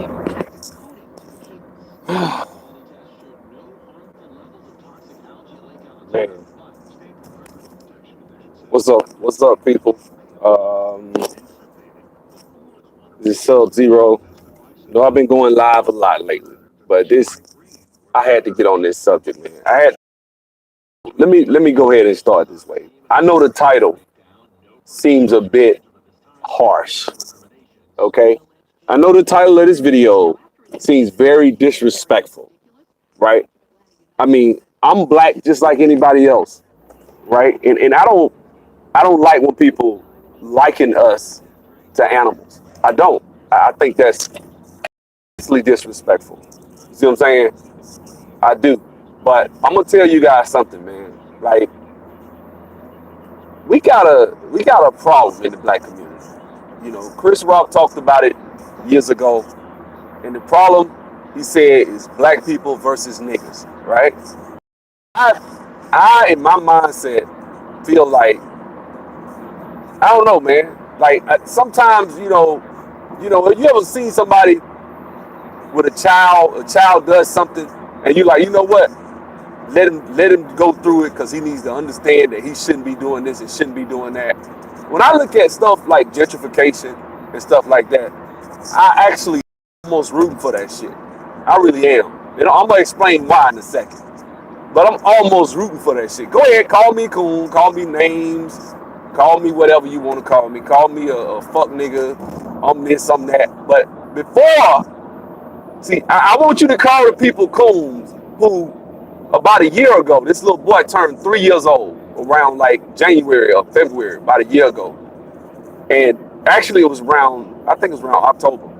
Man, what's up? What's up, people? This is Sub Zero. You know, I've been going live a lot lately, but this I had to get on this subject, man. I had let me go ahead and start this way. I know the title seems a bit harsh, okay? I know the title of this video seems very disrespectful, right? I mean, I'm black just like anybody else, right? And I don't like when people liken us to animals. I don't. I think that's absolutely disrespectful. You see what I'm saying? I do. But I'm gonna tell you guys something, man. Like we got a problem in the black community. You know, Chris Rock talked about it years ago, and the problem he said is black people versus niggas, right? I I in my mindset feel like I don't know, man. Like sometimes, you ever seen somebody with a child does something, and you like, you know what? Let him go through it because he needs to understand that he shouldn't be doing this and shouldn't be doing that. When I look at stuff like gentrification and stuff like that, I actually almost rooting for that shit. I really am. You know, I'm gonna explain why in a second. But I'm almost rooting for that shit. Go ahead, call me coon, call me names, call me whatever you want to call me. Call me a fuck nigga, I'm this, I'm that. But before, see, I want you to call the people coons who, about a year ago, this little boy turned 3 years old, around like January or February, about a year ago. And actually it was around, I think it was around October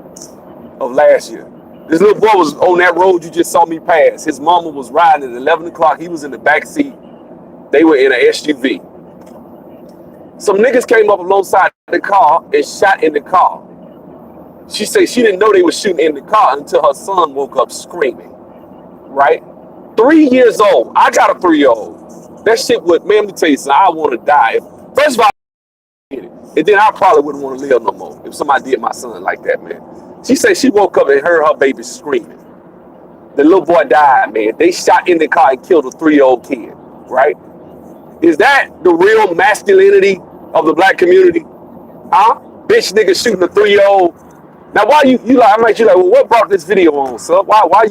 of last year. This little boy was on that road you just saw me pass. His mama was riding at 11 o'clock. He was in the back seat. They were in an SUV. Some niggas came up alongside the car and shot in the car. She said she didn't know they were shooting in the car until her son woke up screaming, right? 3 years old. I got a 3-year-old. That shit would, man, let me tell you something. I want to die. First of all, I did it. And then I probably wouldn't want to live no more if somebody did my son like that, man. She said she woke up and heard her baby screaming. The little boy died, man. They shot in the car and killed a 3-year-old kid, right? Is that the real masculinity of the black community? Huh? Bitch nigga shooting a 3-year-old. Now why you like, I might you like, well, what brought this video on, son? Why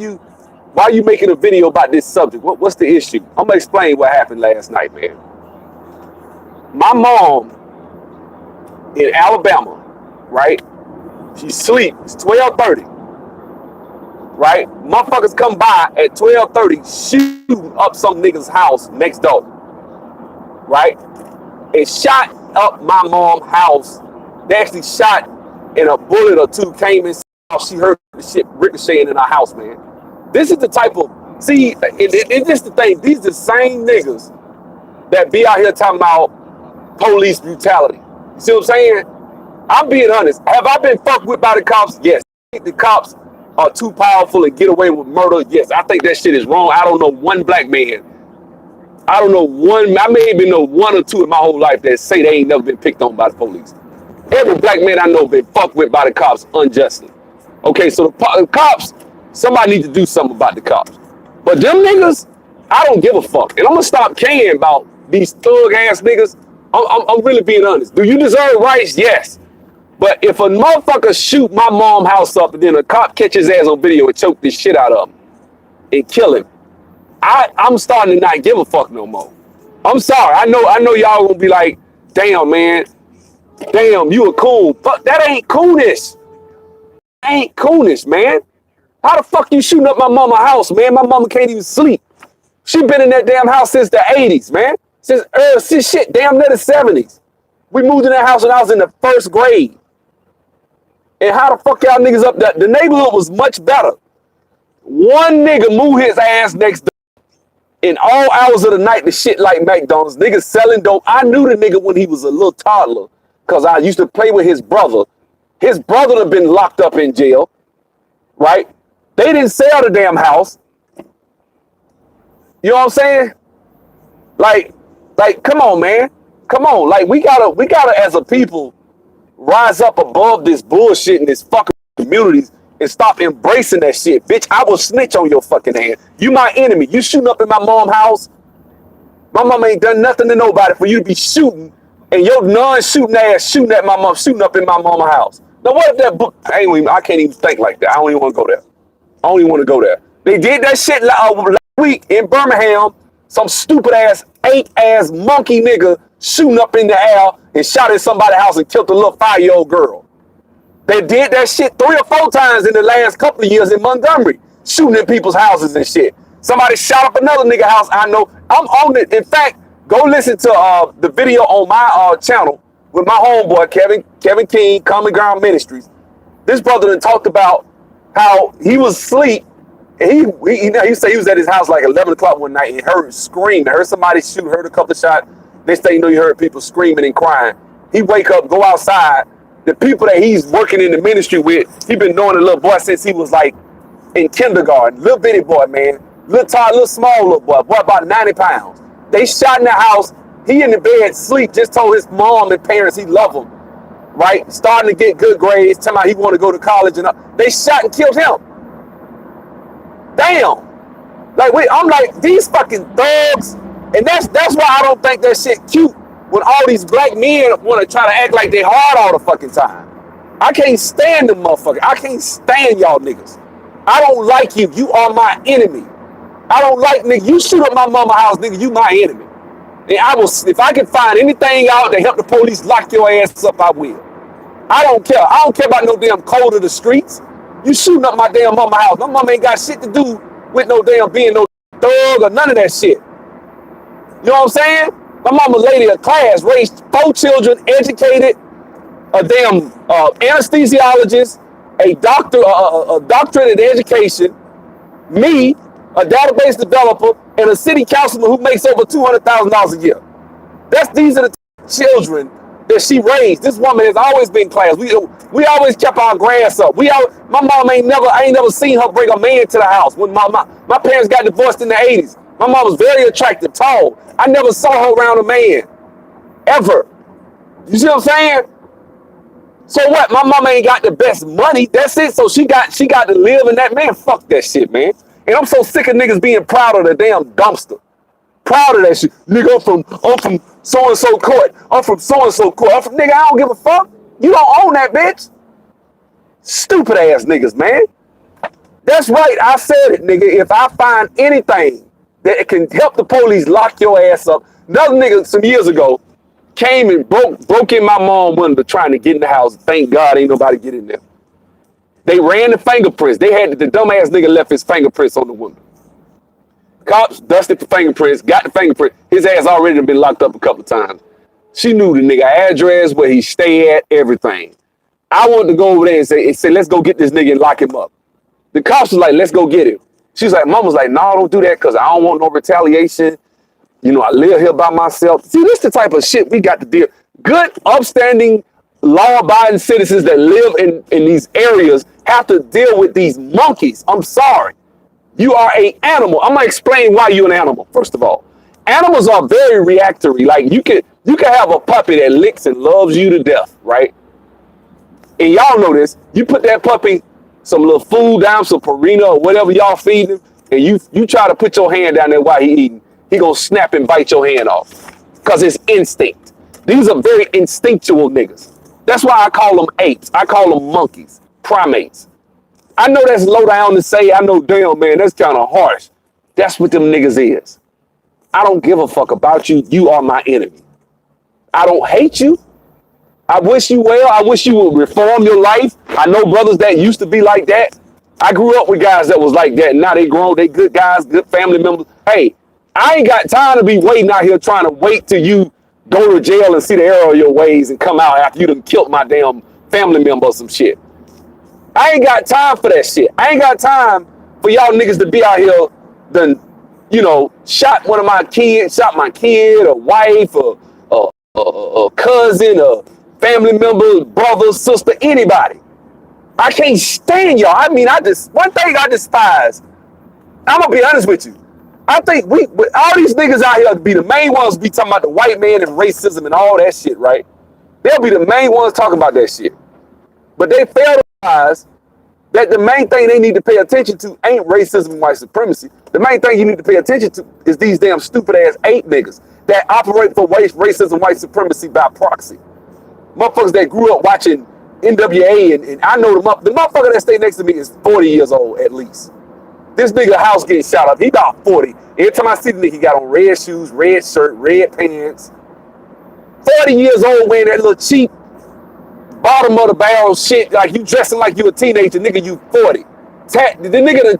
you making a video about this subject? What's the issue? I'm gonna explain what happened last night, man. My mom in Alabama, right? She sleep. It's 12:30, right? Motherfuckers come by at 12:30, shooting up some nigga's house next door, right? And shot up my mom's house. They actually shot, and a bullet or two came in. She heard the shit ricocheting in her house, man. This is the type of, see, and this the thing. These the same niggas that be out here talking about police brutality. You see what I'm saying? I'm being honest. Have I been fucked with by the cops? Yes. I think the cops are too powerful and get away with murder. Yes, I think that shit is wrong. I don't know one black man. I don't know one. I may even know one or two in my whole life that say they ain't never been picked on by the police. Every black man I know been fucked with by the cops unjustly. Okay, so the cops, somebody need to do something about the cops. But them niggas, I don't give a fuck. And I'm gonna stop caring about these thug ass niggas. I'm really being honest. Do you deserve rights? Yes. But if a motherfucker shoot my mom's house up and then a cop catch his ass on video and choke this shit out of him and kill him, I'm starting to not give a fuck no more. I'm sorry. I know y'all gonna be like, damn, man. Damn, you a coon. Fuck, that ain't coonish. That ain't coonish, man. How the fuck you shooting up my mama's house, man? My mama can't even sleep. She been in that damn house since the 80s, man. Since shit, damn near the 70s. We moved in that house when I was in the first grade. And how the fuck y'all niggas up there? The neighborhood was much better. One nigga moved his ass next door. In all hours of the night, the shit like McDonald's. Niggas selling dope. I knew the nigga when he was a little toddler because I used to play with his brother. His brother had been locked up in jail, right? They didn't sell the damn house. You know what I'm saying? Like, come on, man. Come on. Like, we gotta as a people rise up above this bullshit in this fucking communities and stop embracing that shit. Bitch, I will snitch on your fucking hand. You my enemy. You shooting up in my mom's house. My mom ain't done nothing to nobody for you to be shooting, and your non-shooting ass shooting at my mom, shooting up in my mama's house. Now what if that book, I can't even think like that. I don't even want to go there. I don't even want to go there. They did that shit last week in Birmingham. Some stupid ass, ape ass monkey nigga shooting up in the air and shot at somebody's house and killed a little 5-year-old girl. They did that shit 3 or 4 times in the last couple of years in Montgomery, shooting at people's houses and shit. Somebody shot up another nigga house. I know. I'm on it. In fact, go listen to the video on my channel with my homeboy Kevin King, Common Ground Ministries. This brother done talked about how he was asleep. And he said he was at his house like 11 o'clock one night and heard screaming. Heard somebody shoot, heard a couple of shots. Next thing you know, you heard people screaming and crying. He wake up, go outside. The people that he's working in the ministry with, he been knowing the little boy since he was like in kindergarten. Little bitty boy, man. Little tall, little small little boy about 90 pounds. They shot in the house. He in the bed, sleep, just told his mom and parents he love him, right? Starting to get good grades, telling him he want to go to college. And they shot and killed him. Damn. Like, I'm like, these fucking thugs. And that's why I don't think that shit cute when all these black men want to try to act like they hard all the fucking time. I can't stand them motherfuckers. I can't stand y'all niggas. I don't like you. You are my enemy. I don't like, nigga, you shoot up my mama's house, nigga, you my enemy. And I will, if I can find anything out to help the police lock your ass up, I will. I don't care. I don't care about no damn code of the streets. You shooting up my damn mama's house. My mama ain't got shit to do with no damn being no thug or none of that shit. You know what I'm saying? My mama lady of class, raised 4 children, educated, a damn anesthesiologist, a doctor, a doctorate in education, me, a database developer, and a city councilman who makes over $200,000 a year. These are the children that she raised. This woman has always been class. We always kept our grass up. My mom I ain't never seen her bring a man to the house. When my parents got divorced in the 80s, my mom was very attractive, tall. I never saw her around a man, ever. You see what I'm saying? So what? My mama ain't got the best money. That's it. So she got to live in that, man. Fuck that shit, man. And I'm so sick of niggas being proud of the damn dumpster. Proud of that shit. Nigga, I'm from so-and-so court. I'm from so-and-so court. Nigga, I don't give a fuck. You don't own that bitch. Stupid ass niggas, man. That's right. I said it, nigga. If I find anything that can help the police lock your ass up. Another nigga some years ago came and broke in my mom's window trying to get in the house. Thank God ain't nobody get in there. They ran the fingerprints. They had the dumbass nigga left his fingerprints on the window. Cops dusted the fingerprints, got the fingerprint. His ass already been locked up a couple of times. She knew the nigga address, where he stay at, everything. I wanted to go over there and say, let's go get this nigga and lock him up. The cops was like, let's go get him. She's like, mom was like, no, don't do that because I don't want no retaliation. You know, I live here by myself. See, this the type of shit we got to deal. Good, upstanding, law-abiding citizens that live in these areas have to deal with these monkeys. I'm sorry. You are an animal. I'm gonna explain why you're an animal. First of all, animals are very reactory. Like you can have a puppy that licks and loves you to death, right? And y'all know this. You put that puppy some little food down, some Purina or whatever y'all feed him, and you try to put your hand down there while he eating, he gonna snap and bite your hand off because it's instinct. These are very instinctual niggas. That's why I call them apes. I call them monkeys, primates. I know that's low down to say. I know, damn, man, that's kind of harsh. That's what them niggas is. I don't give a fuck about you. You are my enemy. I don't hate you. I wish you well. I wish you would reform your life. I know brothers that used to be like that. I grew up with guys that was like that. Now they grown. They good guys, good family members. Hey, I ain't got time to be waiting out here trying to wait till you go to jail and see the error of your ways and come out after you done killed my damn family member or some shit. I ain't got time for that shit. I ain't got time for y'all niggas to be out here done, you know, shot one of my kids, shot my kid, or wife, or a cousin, or family member, brother, sister, anybody. I can't stand y'all. I mean, one thing I despise, I'm gonna be honest with you. I think all these niggas out here be the main ones be talking about the white man and racism and all that shit, right? They'll be the main ones talking about that shit. But they fail to realize That the main thing they need to pay attention to ain't racism and white supremacy. The main thing you need to pay attention to is these damn stupid ass ape niggas that operate for racism and white supremacy by proxy. Motherfuckers that grew up watching NWA and I know the motherfucker that stay next to me is 40 years old at least. This nigga house getting shot up. He about 40. Every time I see the nigga, he got on red shoes, red shirt, red pants. 40 years old wearing that little cheap bottom of the barrel shit, like you dressing like you a teenager, nigga, you 40. The nigga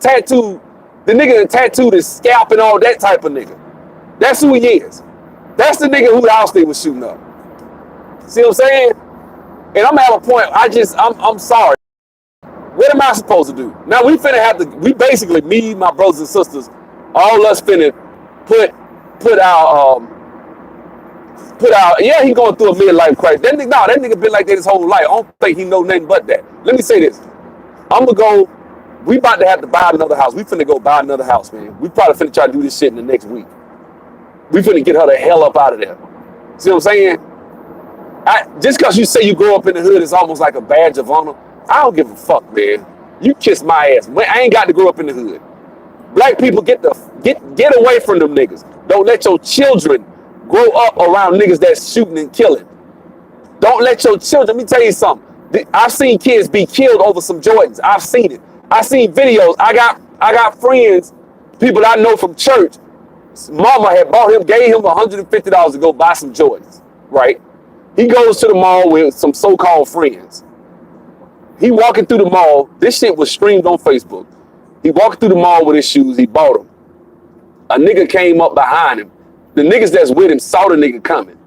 that tattooed his scalp and all that type of nigga. That's who he is. That's the nigga who the house they was shooting up. See what I'm saying? And I'm at a point, I'm sorry. What am I supposed to do? Now we basically, me, my brothers and sisters, all us finna put our, yeah, he going through a midlife crisis. That nigga been like that his whole life. I don't think he know nothing but that. Let me say this. We about to have to buy another house. We finna go buy another house, man. We probably finna try to do this shit in the next week. We finna get her the hell up out of there. See what I'm saying? Just because you say you grow up in the hood, it's almost like a badge of honor. I don't give a fuck, man. You kiss my ass. I ain't got to grow up in the hood. Black people, get away from them niggas. Don't let your children grow up around niggas that's shooting and killing. Don't let your children, let me tell you something. I've seen kids be killed over some Jordans. I've seen it. I've seen videos. I got friends, people I know from church. Mama had gave him $150 to go buy some Jordans, right? He goes to the mall with some so-called friends. He walking through the mall. This shit was streamed on Facebook. He walked through the mall with his shoes. He bought them. A nigga came up behind him. The niggas that's with him saw the nigga coming.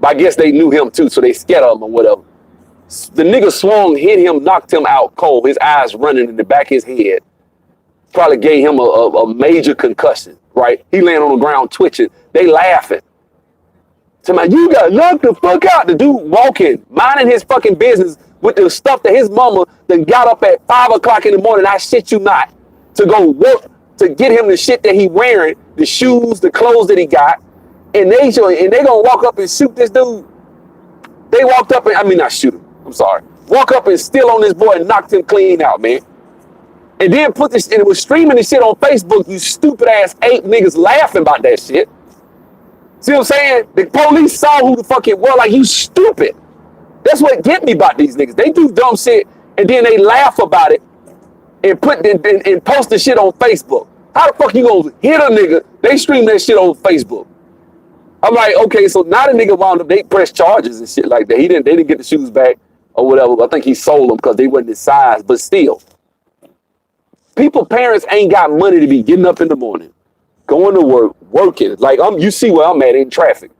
But I guess they knew him too, so they scared of him or whatever. The nigga swung, hit him, knocked him out cold. His eyes running in the back of his head. Probably gave him a major concussion, right? He laying on the ground twitching. They laughing. Somebody, you got knocked the fuck out. The dude walking, minding his fucking business with the stuff that his mama then got up at 5 o'clock in the morning, I shit you not, to go work, to get him the shit that he wearing, the shoes, the clothes that he got, and they gonna walk up and shoot this dude. They walked up and, not shoot him, I'm sorry. Walk up and steal on this boy and knocked him clean out, man. And then put this, and it was streaming this shit on Facebook, you stupid ass ape niggas laughing about that shit. See what I'm saying? The police saw who the fuck it was, like, you stupid. That's what get me about these niggas. They do dumb shit and then they laugh about it and post the shit on Facebook. How the fuck you gonna hit a nigga? They stream that shit on Facebook. I'm like, okay, so now the nigga wound up, they press charges and shit like that. They didn't get the shoes back or whatever. I think he sold them because they wasn't his size, but still. Parents ain't got money to be getting up in the morning, going to work, working. Like, you see where I'm at in traffic.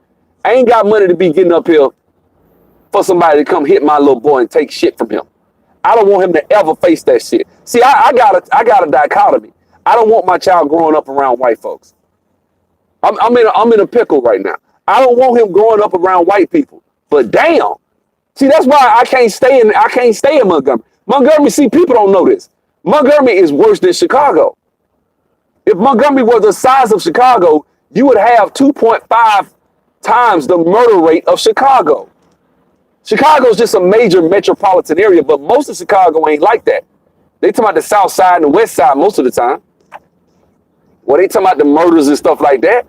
I ain't got money to be getting up here for somebody to come hit my little boy and take shit from him. I don't want him to ever face that shit. See, I got a dichotomy. I don't want my child growing up around white folks. I'm in a pickle right now. I don't want him growing up around white people. But damn, see, that's why I can't stay in Montgomery. Montgomery, see, people don't know this. Montgomery is worse than Chicago. If Montgomery was the size of Chicago, you would have 2.5 times the murder rate of Chicago. Chicago's just a major metropolitan area, but most of Chicago ain't like that. They talking about the south side and the west side most of the time. Well, they talking about the murders and stuff like that.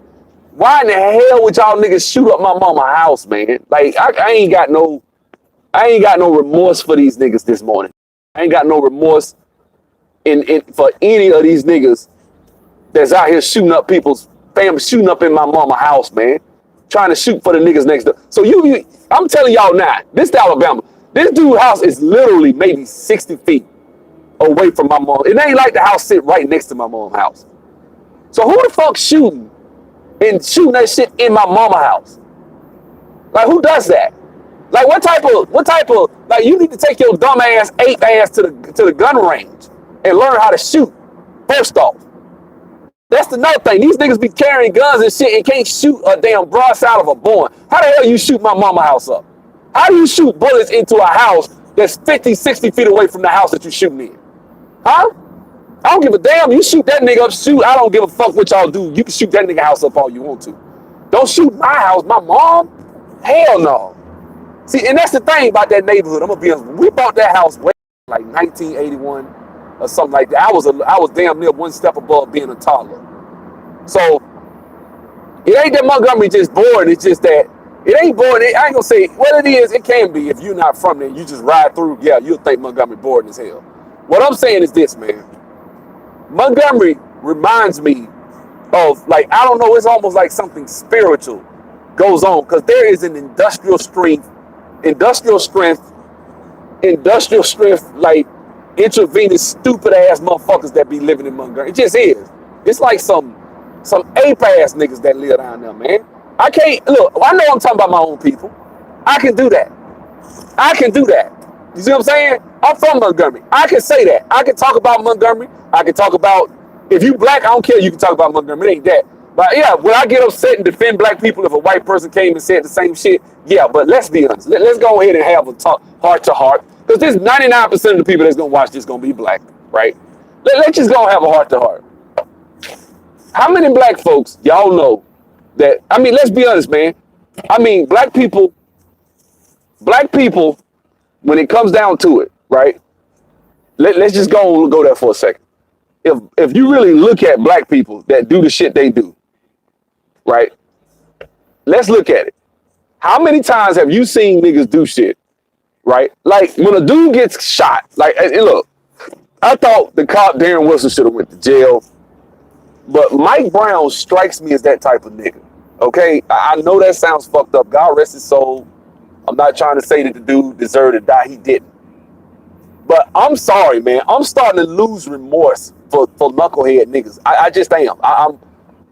Why in the hell would y'all niggas shoot up my mama's house, man? Like, I ain't got no remorse for these niggas this morning. I ain't got no remorse for any of these niggas that's out here shooting up people's family, shooting up in my mama's house, man. Trying to shoot for the niggas next door. So I'm telling y'all now, this is Alabama. This dude's house is literally maybe 60 feet away from my mom. It ain't like the house sit right next to my mom's house. So who the fuck shooting that shit in my mama's house? Like, who does that? Like, what type of, like, you need to take your dumb ass, ape ass to the gun range and learn how to shoot, first off. That's another thing. These niggas be carrying guns and shit and can't shoot a damn broadside of a boy. How the hell you shoot my mama house up? How do you shoot bullets into a house that's 50, 60 feet away from the house that you shooting in? Huh? I don't give a damn. You shoot that nigga up, shoot. I don't give a fuck what y'all do. You can shoot that nigga house up all you want to. Don't shoot my house, my mom. Hell no. See, and that's the thing about that neighborhood. I'm gonna be honest. We bought that house way like 1981. or something like that. I was damn near one step above being a toddler. So it ain't that Montgomery just boring. It's just that it ain't boring. I ain't gonna say what it is. It can be if you're not from there. You just ride through. Yeah, you'll think Montgomery boring as hell. What I'm saying is this, man. Montgomery reminds me of, like, I don't know. It's almost like something spiritual goes on because there is an industrial strength, like intravenous stupid ass motherfuckers that be living in Montgomery. It just is. It's like some ape ass niggas that live down there, man. I can't look. I know I'm talking about my own people. I can do that. You see what I'm saying? I'm from Montgomery. I can say that. I can talk about Montgomery. I can talk about, if you black, I don't care. You can talk about Montgomery. It ain't that. But yeah, when I get upset and defend black people, if a white person came and said the same shit, yeah. But let's be honest. Let's go ahead and have a talk, heart to heart, because there's 99% of the people that's gonna watch this gonna be black, right? Let's just go have a heart to heart. How many black folks y'all know that? I mean, let's be honest, man. I mean, black people. When it comes down to it, right? Let's just go there for a second. If you really look at black people that do the shit they do, right? Let's look at it. How many times have you seen niggas do shit, right? Like when a dude gets shot, like, and look, I thought the cop Darren Wilson should have went to jail, but Mike Brown strikes me as that type of nigga. Okay, I know that sounds fucked up. God rest his soul. I'm not trying to say that the dude deserved to die. He didn't. But I'm sorry, man. I'm starting to lose remorse for knucklehead niggas. I just am.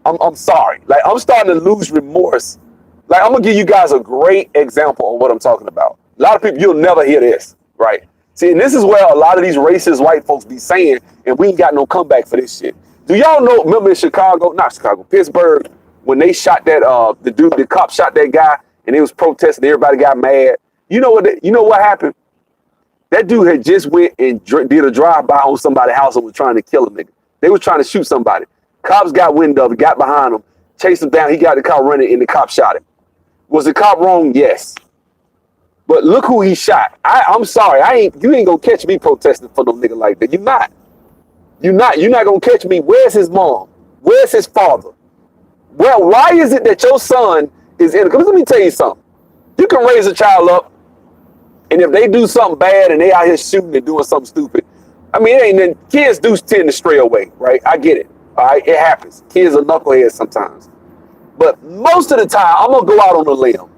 I'm sorry. Like, I'm starting to lose remorse. Like, I'm gonna give you guys a great example of what I'm talking about. A lot of people, you'll never hear this, right? See, and this is where a lot of these racist white folks be saying, and we ain't got no comeback for this shit. Do y'all know? Remember in Pittsburgh, when they shot that the cop shot that guy. And they was protesting, everybody got mad. You know what happened? That dude had just went and did a drive-by on somebody's house and was trying to kill a nigga. They was trying to shoot somebody. Cops got wind of it, got behind him, chased him down. He got the car running, and the cop shot him. Was the cop wrong? Yes. But look who he shot. I'm sorry, you ain't gonna catch me protesting for no nigga like that. You're not gonna catch me. Where's his mom? Where's his father? Well, why is it that your son is in? Because let me tell you something. You can raise a child up, and if they do something bad and they out here shooting and doing something stupid, I mean, kids do tend to stray away, right? I get it. All right, it happens. Kids are knuckleheads sometimes. But most of the time, I'm gonna go out on a limb.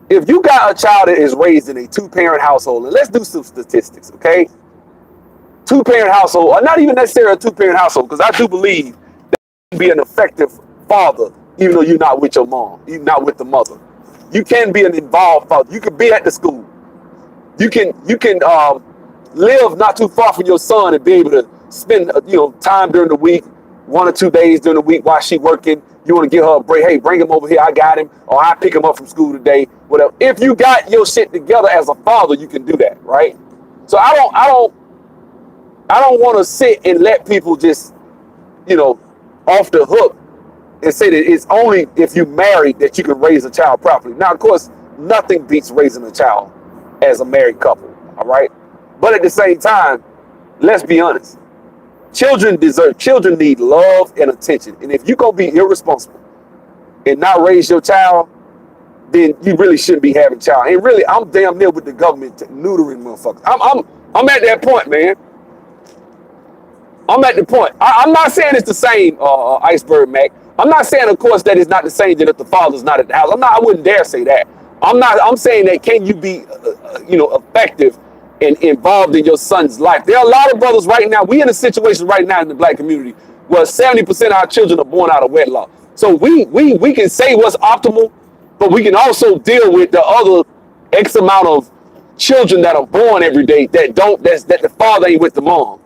If you got a child that is raised in a two-parent household, and let's do some statistics, okay? Two-parent household, or not even necessarily a two-parent household, because I do believe that you can be an effective father even though you're not with your mom, you're not with the mother. You can be an involved father. You can be at the school. You can live not too far from your son and be able to spend time during the week, 1 or 2 days during the week while she working. You want to give her a break. Hey, bring him over here. I got him, or I pick him up from school today. Whatever. If you got your shit together as a father, you can do that, right? So I don't want to sit and let people just off the hook and say that it's only if you married that you can raise a child properly. Now, of course, nothing beats raising a child as a married couple, all right? But at the same time, let's be honest. Children need love and attention. And if you're going to be irresponsible and not raise your child, then you really shouldn't be having a child. And really, I'm damn near with the government neutering motherfuckers. I'm at that point, man. I'm at the point. I'm not saying it's the same, Iceberg Mac. I'm not saying, of course, that it's not the same that if the father's not at the house. I wouldn't dare say that. I'm saying that can you be, effective and involved in your son's life? There are a lot of brothers right now. We in a situation right now in the black community where 70% of our children are born out of wedlock. So we can say what's optimal, but we can also deal with the other X amount of children that are born every day that the father ain't with the mom.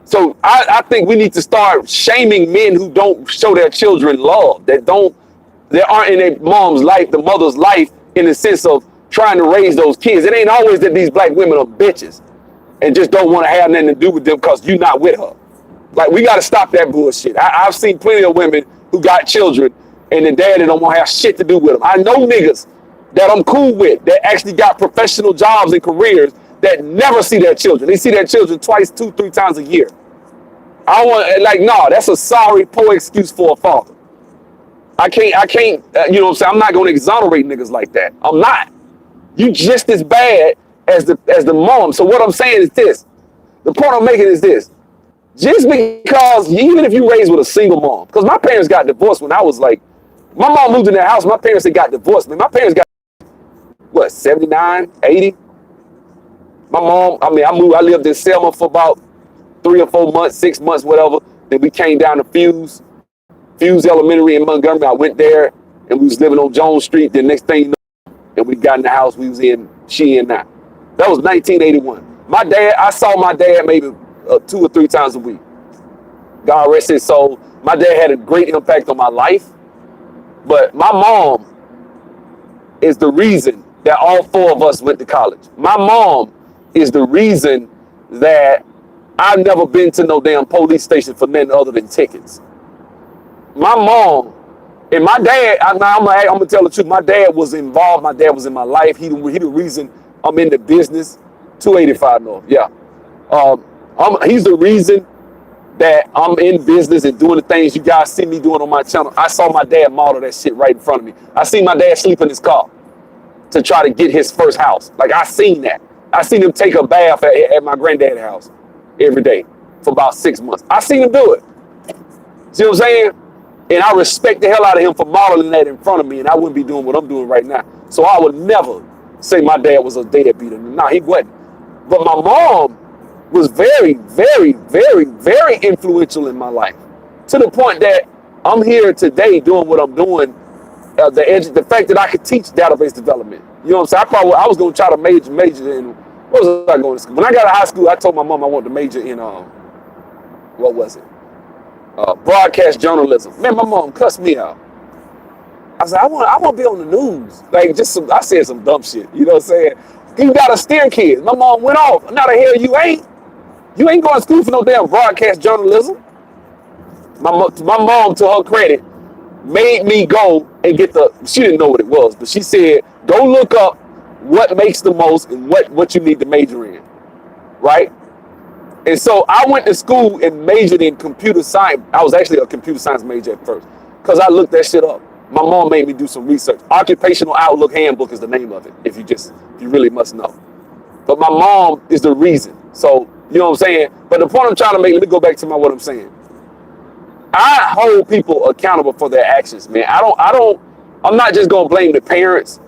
So I think we need to start shaming men who don't show their children love, that aren't in their mom's life, the mother's life, in the sense of trying to raise those kids. It ain't always that these black women are bitches and just don't want to have nothing to do with them because you're not with her. Like, we got to stop that bullshit. I've seen plenty of women who got children and the daddy don't want to have shit to do with them. I know niggas that I'm cool with that actually got professional jobs and careers that never see their children. They see their children twice, 2-3 times a year. I want like no, that's a sorry, poor excuse for a father. I can't. You know what I'm saying? I'm not gonna exonerate niggas like that. I'm not. You just as bad as the mom. So what I'm saying is this. The point I'm making is this. Just because even if you raised with a single mom, because my parents got divorced when I was like, my mom moved in that house. My parents had got divorced. Man, my parents got what 79, 80. My mom. I mean, I moved. I lived in Selma for about 3 or 4 months, 6 months, whatever. Then we came down to Fuse Elementary in Montgomery. I went there and we was living on Jones Street. The next thing you know, and we got in the house we was in, she in now. That was 1981. My dad, I saw my dad maybe 2 or 3 times a week. God rest his soul. My dad had a great impact on my life, but my mom is the reason that all 4 of us went to college. My mom is the reason that I've never been to no damn police station for nothing other than tickets. My mom and my dad, I'm gonna tell the truth. My dad was involved. My dad was in my life. He the reason I'm in the business. 285 North, yeah. He's the reason that I'm in business and doing the things you guys see me doing on my channel. I saw my dad model that shit right in front of me. I seen my dad sleep in his car to try to get his first house. Like I seen that. I seen him take a bath at my granddad's house every day for about 6 months. I seen him do it. See what I'm saying? And I respect the hell out of him for modeling that in front of me, and I wouldn't be doing what I'm doing right now. So I would never say my dad was a deadbeat. Nah, he wasn't. But my mom was very, very, very, very influential in my life, to the point that I'm here today doing what I'm doing. The fact that I could teach database development. You know what I'm saying? I was going to try to major in, what was I going to school? When I got to high school, I told my mom I wanted to major in, what was it? Broadcast journalism. Man, my mom cussed me out. I said, I want to be on the news. Like, I said some dumb shit. You know what I'm saying? You got to steer kids. My mom went off. Now the hell you ain't. You ain't going to school for no damn broadcast journalism. My mom, to her credit, made me go and get she didn't know what it was, but she said, go look up what makes the most and what you need to major in, right? And so I went to school and majored in computer science. I was actually a computer science major at first because I looked that shit up. My mom made me do some research. Occupational Outlook Handbook is the name of it, if you really must know. But my mom is the reason. So, you know what I'm saying? But the point I'm trying to make, let me go back to what I'm saying. I hold people accountable for their actions, man. I'm not just gonna blame the parents,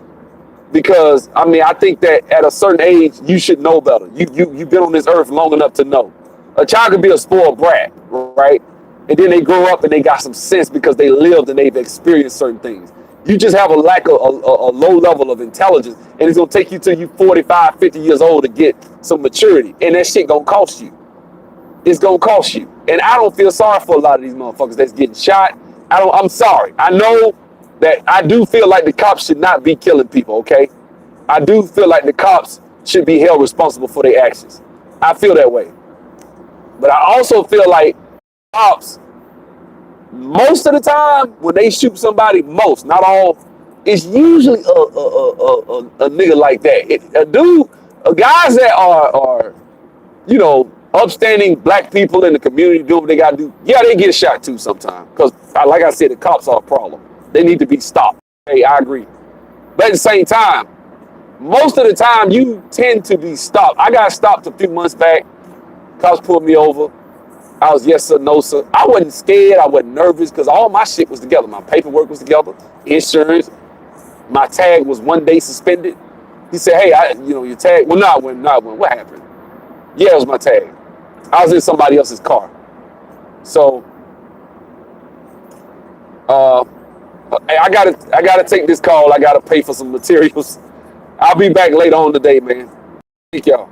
because I mean I think that at a certain age you should know better. You've been on this earth long enough to know. A child could be a spoiled brat, right? And then they grow up and they got some sense because they lived and they've experienced certain things. You just have a low level of intelligence, and it's gonna take you till you 45, 50 years old to get some maturity, and that shit gonna cost you. It's gonna cost you. And I don't feel sorry for a lot of these motherfuckers that's getting shot. I'm sorry. I know that I do feel like the cops should not be killing people, okay? I do feel like the cops should be held responsible for their actions. I feel that way. But I also feel like cops, most of the time, when they shoot somebody, not all, it's usually a nigga like that. Guys that are, you know, upstanding black people in the community doing what they gotta do, yeah, they get shot too sometimes. Because, like I said, the cops are a problem. They need to be stopped. Hey, I agree. But at the same time, most of the time, you tend to be stopped. I got stopped a few months back. Cops pulled me over. I was yes sir, no sir. I wasn't scared. I wasn't nervous because all my shit was together. My paperwork was together. Insurance. My tag was 1 day suspended. He said, hey, your tag. Well, not when. What happened? Yeah, it was my tag. I was in somebody else's car. So, I gotta take this call. I gotta pay for some materials. I'll be back later on today, man. Thank y'all.